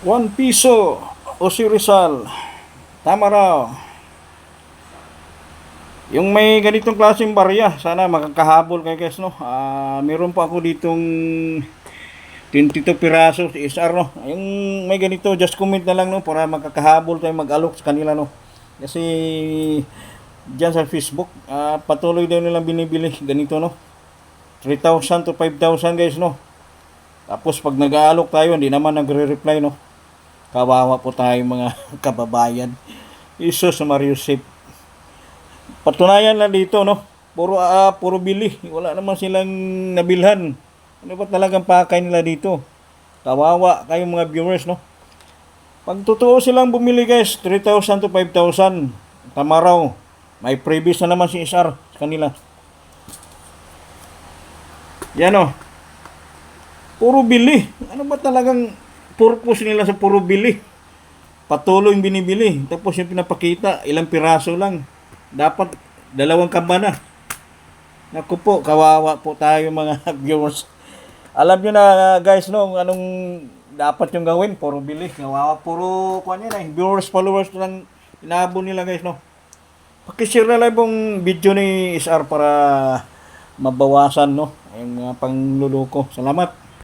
₱1 o si Rizal. Tama raw. Yung may ganitong klaseng barya, sana makakahabol kayo guys, no? Meron pa ako ditong 22 piraso si SR, no? Yung may ganito, just comment na lang, no? Para makakahabol tayo mag-alok sa kanila, no? Kasi dyan sa Facebook, patuloy daw nilang binibili ganito, no? 3,000 to 5,000 guys, no? Tapos pag nag-aalok tayo, hindi naman nagre-reply, no? Kawawa po tayo mga kababayan. Isus Mariusip. Patunayan lang dito, no? Puro bili. Wala naman silang nabilhan. Ano ba talagang pakay nila dito? Kawawa kayong mga viewers, no? Pag totoo silang bumili guys, 3,000 to 5,000. Tama raw. May previous na naman si SR sa kanila. Yan, oh. Puro bili. Ano ba talagang purpose nila sa puro bili? Patuloy yung binibili. Tapos yung pinapakita, ilang piraso lang. Dapat dalawang kamba na. Naku po, kawawa po tayo mga viewers. Alam nyo na guys, no, anong dapat yung gawin? Puro bili. Kawawa, puro kuhan yan eh. Viewers, followers lang inaabon nila guys, no. Pakishare na lang yung video ni SR para mabawasan, no, yung pangluloko. Salamat.